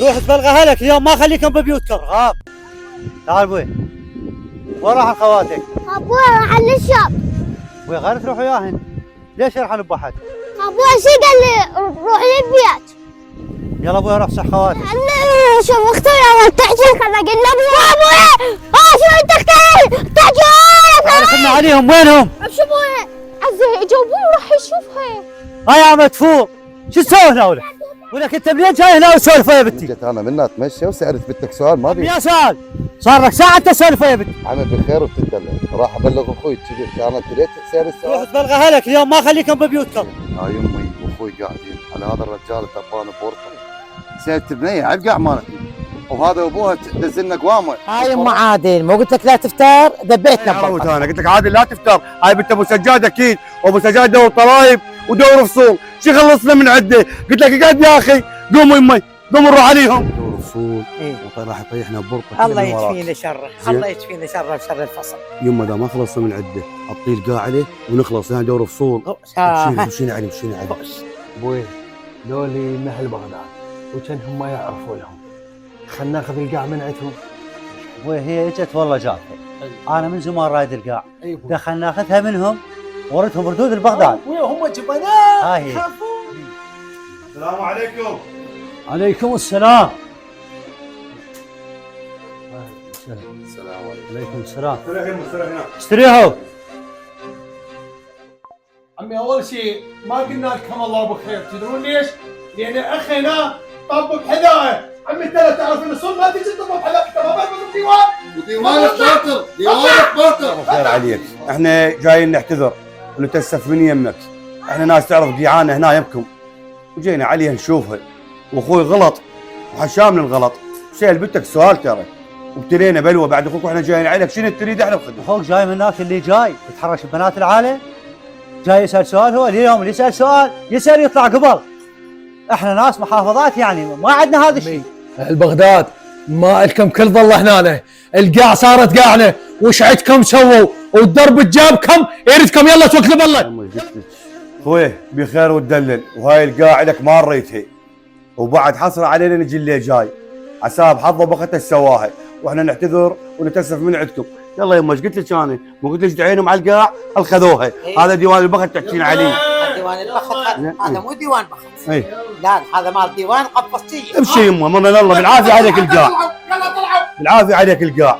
روح تبلغها لك اليوم، ما خليكم ببيوتكم. غاب. تعال ابوي. وين راح خواتك؟ ابوي راح للشاب. ابوي غير تروح وياهن. ليش يرحلوا بواحد؟ ابوي شو قال لي روح للبيت. يلا ابوي روح صح خواتك. شوف اختي اول تحكي لك، انا قلنا ابوي شو انت تحكي خلنا عليهم، وينهم؟ شو ابوي؟ عزه اجوا ابوي راح يشوفها. يا مدفوع، شو تسوي هنا ولك؟ ولك انت منين جاي هنا وتسولف ويا بنتي؟ جيت انا منها اتمشى وسالت بدك سؤال ما بي. يا سؤال، صار لك ساعة تسولف ويا بنتي. عمل بالخير وبتدلع، راح ابلغ اخوي الكبير كانت ليت سال روح السؤال. تبلغها لك اليوم، ما خليكم ببيوتكم. يمي واخوي قاعدين على هذا الرجال الدبان بورطه. سالت بنيه عبقع مالتي وهذا ابوها دزلنا قوامه. هاي ام عادل، مو قلت لك لا تفتر؟ دبيتنا ببطل. انا قلت لك عادل لا تفتر، هاي بنت ابو سجاد اكيد، وابو سجاد دور طرايب ودور فصول، شو خلصنا من عده؟ قلت لك اقعد يا اخي، قوموا يمي، قوموا نروح عليهم. دور فصول راح يطيحنا ببورطه. الله يكفينا شره، الله يكفينا شره بشر الفصل. يما اذا ما خلصنا من عده اعطيه القاعده ونخلص هنا دور فصول. مشينا علي مشينا علي. ابوي ذولي من اهل بغداد وكانهم ما يعرفوا لهم، خلنا ناخذ القاع من عندهم. ابوي هي اجت والله جات. انا من زمان رايد القاع. ايوه دخل ناخذها منهم وردهم ردود البغداد. ابوي هم جبناء. هاي هي. السلام عليكم. عليكم السلام. السلام عليكم. عليكم السلام. استريح هنا. استريحوا. عمي اول شيء ما قلنا لكم الله بخير، تدرون ليش؟ لان اخي هنا طبق حذاءه. عمي انت لا تعرف ان الصوت ما تجي تطبق حذاء، انت ما بعرف الديوان. وديوانك باطل، ديوانك باطل. خير عليك، احنا جايين نعتذر ونتاسف من يمك، احنا ناس تعرف قيعانه هنا يمكم وجينا عليها نشوفها، واخوي غلط وحشام من الغلط، سأل بنتك سؤال ترى وابتلينا بلوه بعد اخوك واحنا جايين عليك، شنو تريد احنا بخدمه؟ اخوك جاي من هناك اللي جاي يتحرش ببنات العالم، جاي يسال سؤال. هو اليوم اللي يسال سؤال يسال يطلع قبل. احنا ناس محافظات يعني ما عندنا هذا الشيء. البغداد ما لكم كل ظل هنا، القاع صارت قاعنا، وش عندكم سووا؟ والدرب جابكم يريدكم يلا توكلوا بالله. اخوي بخير وتدلل، وهاي القاع لك ما ريتها وبعد حصر علينا نجي اللي جاي عساب حظه بختها سواها، واحنا نعتذر ونتاسف من عندكم. يلا يما ايش قلت لك انا؟ مو قلت لك تعينهم على القاع؟ الخذوها. هذا ديوان البخت تحكين عليه. ديوان البخت هذا مو ديوان بخت. اي لا هذا مال ديوان قفصتيه. امشي يما، من الله بالعافيه عليك القاع. بالعافيه عليك القاع.